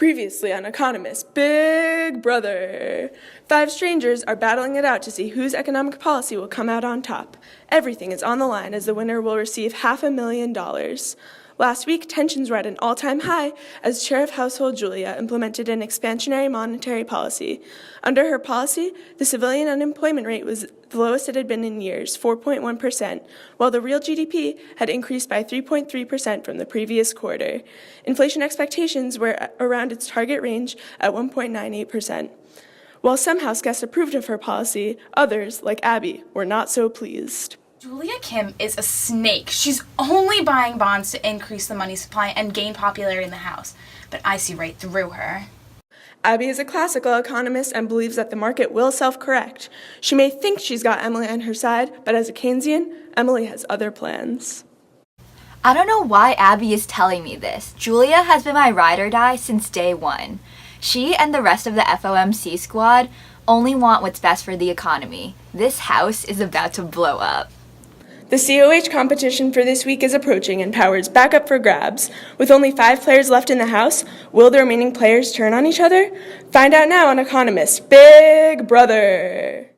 Previously on Economist Big Brother. 5 strangers are battling it out to see whose economic policy will come out on top. Everything is on the line as the winner will receive $500,000. Last week, tensions were at an all-time high as Chair of Household Julia implemented an expansionary monetary policy. Under her policy, the civilian unemployment rate was the lowest it had been in years, 4.1%, while the real GDP had increased by 3.3% from the previous quarter. Inflation expectations were around its target range at 1.98%. While some House guests approved of her policy, others, like Abby, were not so pleased. Julia Kim is a snake. She's only buying bonds to increase the money supply and gain popularity in the House. But I see right through her. Abby is a classical economist and believes that the market will self-correct. She may think she's got Emily on her side, but as a Keynesian, Emily has other plans. I don't know why Abby is telling me this. Julia has been my ride or die since day one. She and the rest of the FOMC squad only want what's best for the economy. This house is about to blow up. The COH competition for this week is approaching and power is back up for grabs. With only 5 players left in the House, will the remaining players turn on each other? Find out now on Economist Big Brother.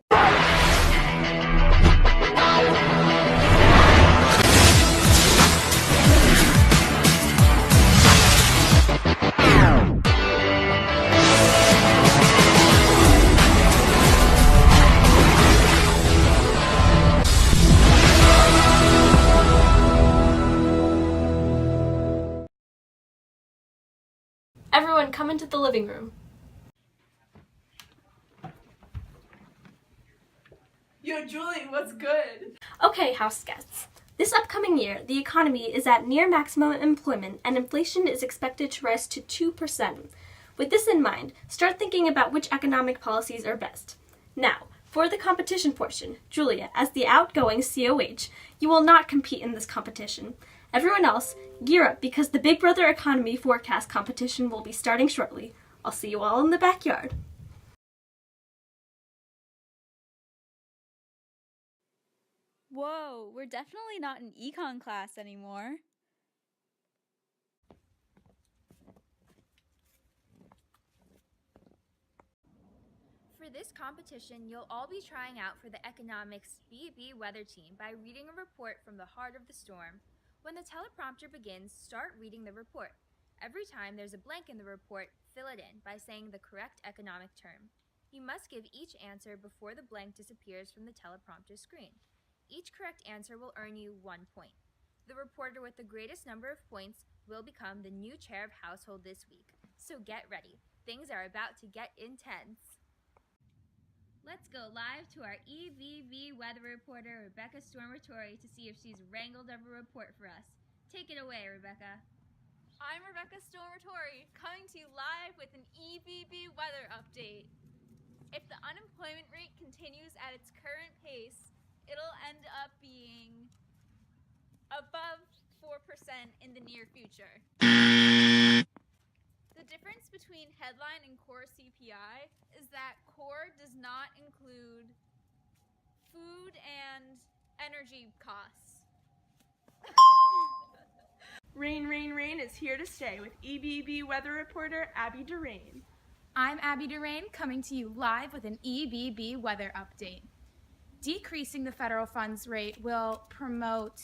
Everyone, come into the living room. Yo, Julie, what's good? Okay, house guests. This upcoming year, the economy is at near maximum employment and inflation is expected to rise to 2%. With this in mind, start thinking about which economic policies are best. Now, for the competition portion, Julia, as the outgoing COH, you will not compete in this competition. Everyone else, gear up because the Big Brother Economy Forecast competition will be starting shortly. I'll see you all in the backyard. Whoa, we're definitely not in econ class anymore. For this competition, you'll all be trying out for the Economics BB Weather Team by reading a report from the heart of the storm. When the teleprompter begins, start reading the report. Every time there's a blank in the report, fill it in by saying the correct economic term. You must give each answer before the blank disappears from the teleprompter screen. Each correct answer will earn you 1 point. The reporter with the greatest number of points will become the new chair of household this week. So get ready. Things are about to get intense. Let's go live to our EVV weather reporter, Rebecca Stormatori, to see if she's wrangled up a report for us. Take it away, Rebecca. I'm Rebecca Stormatori, coming to you live with an EVB weather update. If the unemployment rate continues at its current pace, it'll end up being above 4% in the near future. The difference between headline and core CPI is that core does not include food and energy costs. Rain, rain, rain is here to stay with EBB weather reporter Abby Durain. I'm Abby Durain, coming to you live with an EBB weather update. Decreasing the federal funds rate will promote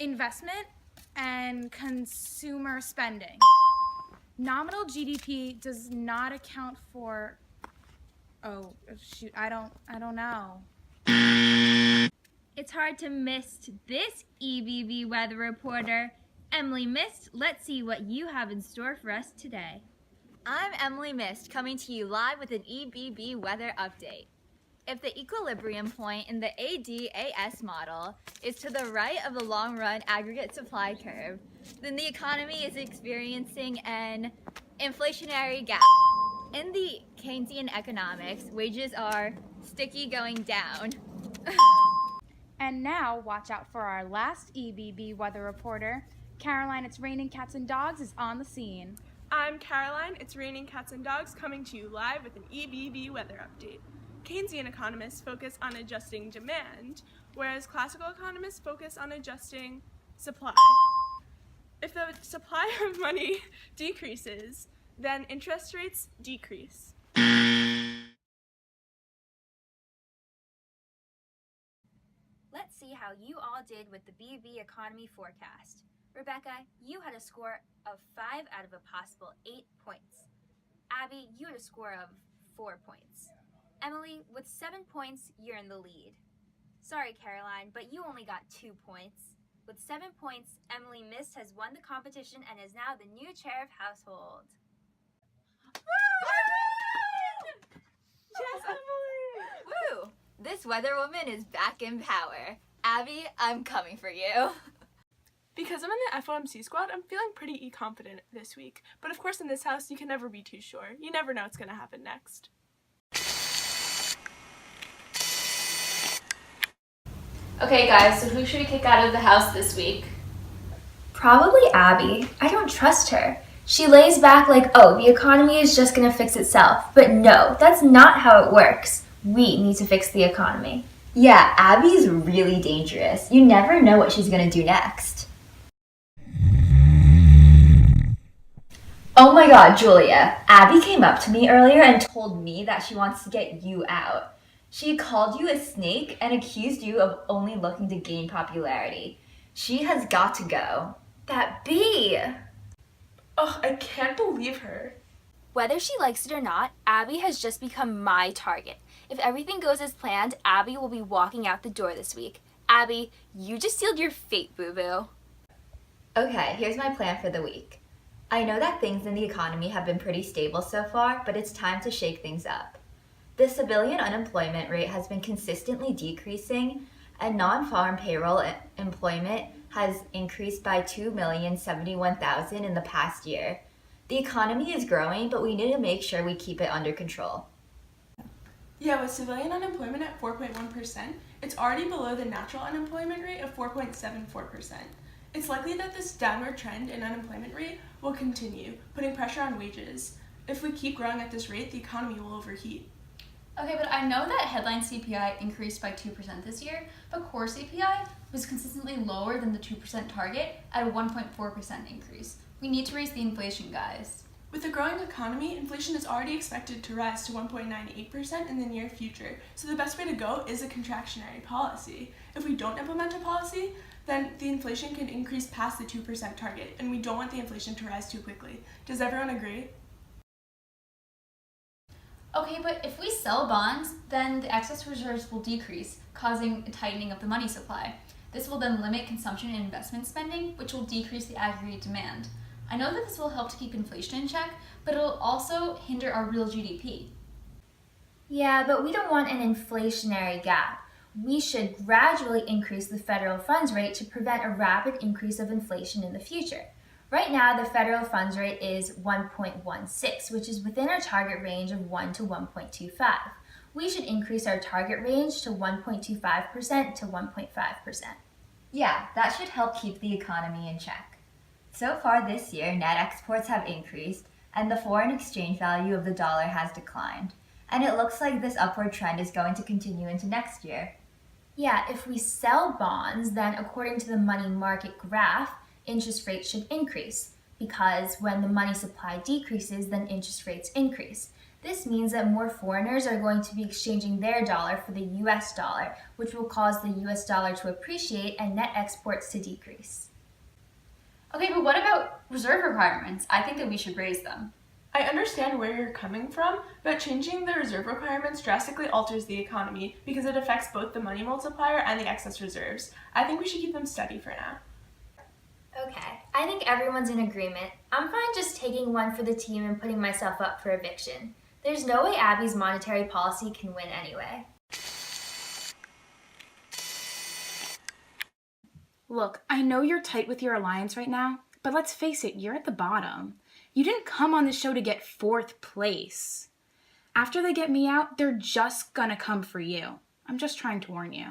investment and consumer spending. Nominal GDP does not account for, I don't know. It's hard to miss this EBB weather reporter. Emily Mist, let's see what you have in store for us today. I'm Emily Mist, coming to you live with an EBB weather update. If the equilibrium point in the ADAS model is to the right of the long-run aggregate supply curve, then the economy is experiencing an inflationary gap. In the Keynesian economics, wages are sticky going down. And now, watch out for our last EBB weather reporter. Caroline, It's Raining Cats and Dogs is on the scene. I'm Caroline, It's Raining Cats and Dogs, coming to you live with an EBB weather update. Keynesian economists focus on adjusting demand, whereas classical economists focus on adjusting supply. If the supply of money decreases, then interest rates decrease. Let's see how you all did with the BB economy forecast. Rebecca, you had a score of 5 out of a possible 8 points. Abby, you had a score of 4 points. Emily, with 7 points, you're in the lead. Sorry, Caroline, but you only got 2 points. With 7 points, Emily Mist has won the competition and is now the new chair of household. Yes, Emily! Woo! This weather woman is back in power. Abby, I'm coming for you. Because I'm in the FOMC squad, I'm feeling pretty confident this week. But of course in this house, you can never be too sure. You never know what's going to happen next. Okay guys, so who should we kick out of the house this week? Probably Abby. I don't trust her. She lays back like, oh, the economy is just gonna fix itself. But no, that's not how it works. We need to fix the economy. Yeah, Abby's really dangerous. You never know what she's gonna do next. Oh my god, Julia. Abby came up to me earlier and told me that she wants to get you out. She called you a snake and accused you of only looking to gain popularity. She has got to go. That bee! Oh, I can't believe her. Whether she likes it or not, Abby has just become my target. If everything goes as planned, Abby will be walking out the door this week. Abby, you just sealed your fate, boo-boo. Okay, here's my plan for the week. I know that things in the economy have been pretty stable so far, but it's time to shake things up. The civilian unemployment rate has been consistently decreasing, and non-farm payroll employment has increased by 2,071,000 in the past year. The economy is growing, but we need to make sure we keep it under control. Yeah, with civilian unemployment at 4.1%, it's already below the natural unemployment rate of 4.74%. It's likely that this downward trend in unemployment rate will continue, putting pressure on wages. If we keep growing at this rate, the economy will overheat. Okay, but I know that headline CPI increased by 2% this year, but core CPI was consistently lower than the 2% target at a 1.4% increase. We need to raise the inflation, guys. With a growing economy, inflation is already expected to rise to 1.98% in the near future, so the best way to go is a contractionary policy. If we don't implement a policy, then the inflation can increase past the 2% target, and we don't want the inflation to rise too quickly. Does everyone agree? Okay, but if we sell bonds, then the excess reserves will decrease, causing a tightening of the money supply. This will then limit consumption and investment spending, which will decrease the aggregate demand. I know that this will help to keep inflation in check, but it will also hinder our real GDP. Yeah, but we don't want an inflationary gap. We should gradually increase the federal funds rate to prevent a rapid increase of inflation in the future. Right now, the federal funds rate is 1.16, which is within our target range of 1 to 1.25. We should increase our target range to 1.25% to 1.5%. Yeah, that should help keep the economy in check. So far this year, net exports have increased, and the foreign exchange value of the dollar has declined. And it looks like this upward trend is going to continue into next year. Yeah, if we sell bonds, then according to the money market graph, interest rates should increase, because when the money supply decreases, then interest rates increase. This means that more foreigners are going to be exchanging their dollar for the US dollar, which will cause the US dollar to appreciate and net exports to decrease. Okay, but what about reserve requirements? I think that we should raise them. I understand where you're coming from, but changing the reserve requirements drastically alters the economy because it affects both the money multiplier and the excess reserves. I think we should keep them steady for now. Okay, I think everyone's in agreement. I'm fine just taking one for the team and putting myself up for eviction. There's no way Abby's monetary policy can win anyway. Look, I know you're tight with your alliance right now, but let's face it, you're at the bottom. You didn't come on this show to get 4th place. After they get me out, they're just gonna come for you. I'm just trying to warn you.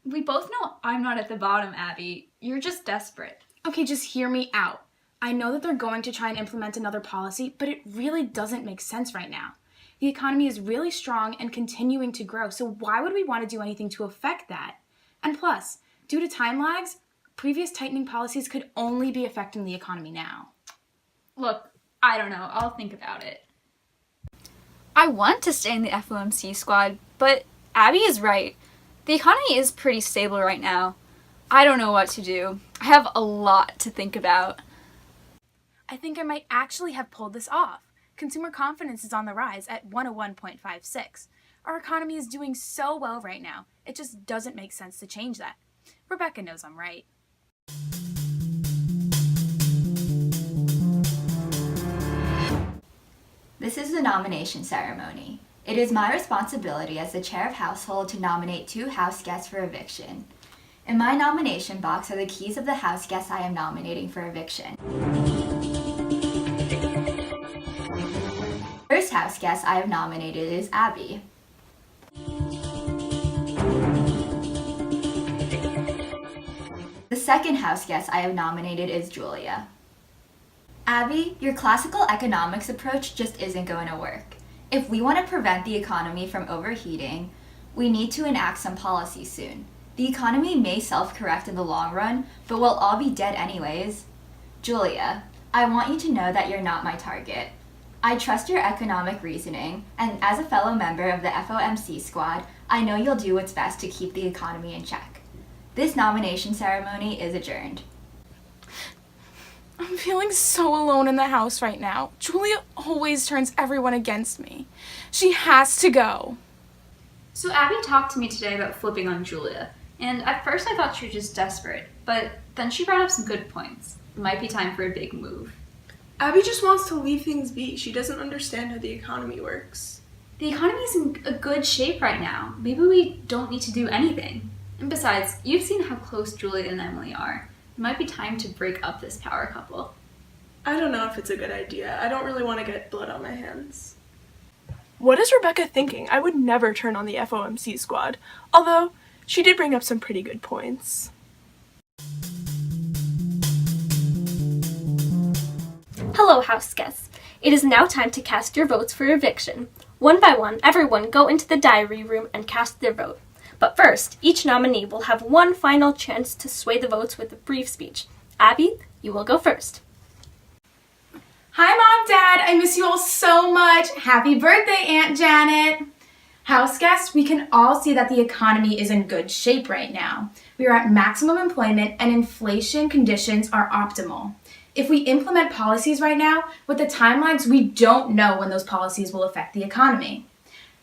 We both know I'm not at the bottom, Abby. You're just desperate. Okay, just hear me out. I know that they're going to try and implement another policy, but it really doesn't make sense right now. The economy is really strong and continuing to grow, so why would we want to do anything to affect that? And plus, due to time lags, previous tightening policies could only be affecting the economy now. Look, I don't know, I'll think about it. I want to stay in the FOMC squad, but Abby is right. The economy is pretty stable right now. I don't know what to do. I have a lot to think about. I think I might actually have pulled this off. Consumer confidence is on the rise at 101.56. Our economy is doing so well right now, it just doesn't make sense to change that. Rebecca knows I'm right. This is the nomination ceremony. It is my responsibility as the chair of household to nominate 2 house guests for eviction. In my nomination box are the keys of the house guests I am nominating for eviction. First house guest I have nominated is Abby. The second house guest I have nominated is Julia. Abby, your classical economics approach just isn't going to work. If we want to prevent the economy from overheating, we need to enact some policies soon. The economy may self-correct in the long run, but we'll all be dead anyways. Julia, I want you to know that you're not my target. I trust your economic reasoning, and as a fellow member of the FOMC squad, I know you'll do what's best to keep the economy in check. This nomination ceremony is adjourned. I'm feeling so alone in the house right now. Julia always turns everyone against me. She has to go. So Abby talked to me today about flipping on Julia, and at first I thought she was just desperate, but then she brought up some good points. It might be time for a big move. Abby just wants to leave things be. She doesn't understand how the economy works. The economy's in a good shape right now. Maybe we don't need to do anything. And besides, you've seen how close Julia and Emily are. It might be time to break up this power couple. I don't know if it's a good idea. I don't really want to get blood on my hands. What is Rebecca thinking? I would never turn on the FOMC squad. Although, she did bring up some pretty good points. Hello, house guests. It is now time to cast your votes for eviction. One by one, everyone go into the diary room and cast their vote. But first, each nominee will have one final chance to sway the votes with a brief speech. Abby, you will go first. Hi, Mom, Dad. I miss you all so much. Happy birthday, Aunt Janet. House guests, we can all see that the economy is in good shape right now. We are at maximum employment and inflation conditions are optimal. If we implement policies right now, with the timelines, we don't know when those policies will affect the economy.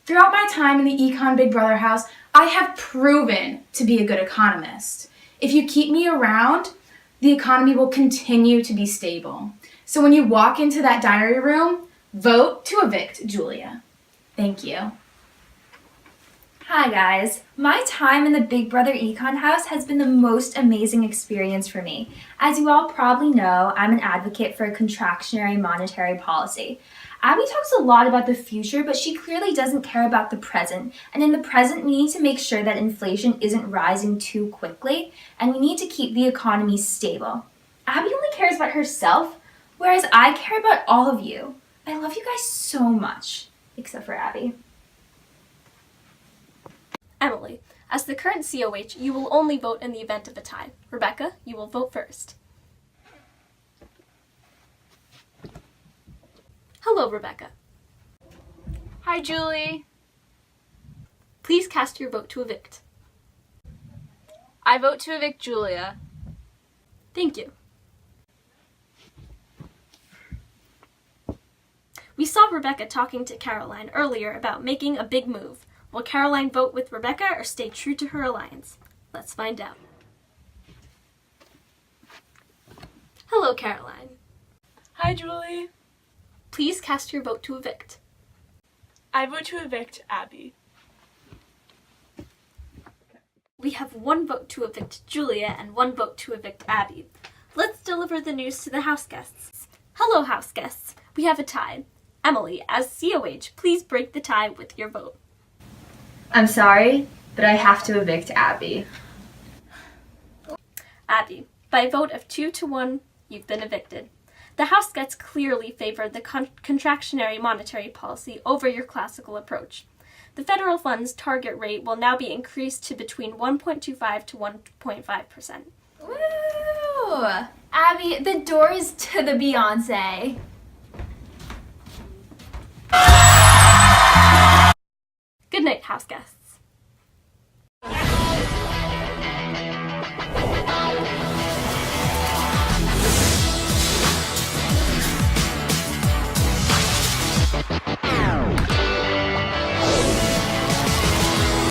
Throughout my time in the Econ Big Brother house, I have proven to be a good economist. If you keep me around, the economy will continue to be stable. So when you walk into that diary room, vote to evict Julia. Thank you. Hi guys, my time in the Big Brother Econ house has been the most amazing experience for me. As you all probably know, I'm an advocate for a contractionary monetary policy. Abby talks a lot about the future, but she clearly doesn't care about the present. And in the present, we need to make sure that inflation isn't rising too quickly, and we need to keep the economy stable. Abby only cares about herself, whereas I care about all of you. I love you guys so much, except for Abby. Emily, as the current COH, you will only vote in the event of a tie. Rebecca, you will vote first. Hello, Rebecca. Hi, Julie. Please cast your vote to evict. I vote to evict Julia. Thank you. We saw Rebecca talking to Caroline earlier about making a big move. Will Caroline vote with Rebecca or stay true to her alliance? Let's find out. Hello, Caroline. Hi, Julie. Please cast your vote to evict. I vote to evict Abby. We have one vote to evict Julia and one vote to evict Abby. Let's deliver the news to the house guests. Hello, house guests. We have a tie. Emily, as COH, please break the tie with your vote. I'm sorry, but I have to evict Abby. Abby, by a vote of 2-1, you've been evicted. The house guests clearly favored the contractionary monetary policy over your classical approach. The federal funds target rate will now be increased to between 1.25 to 1.5%. Woo! Abby, the door is to the Beyonce. house guests.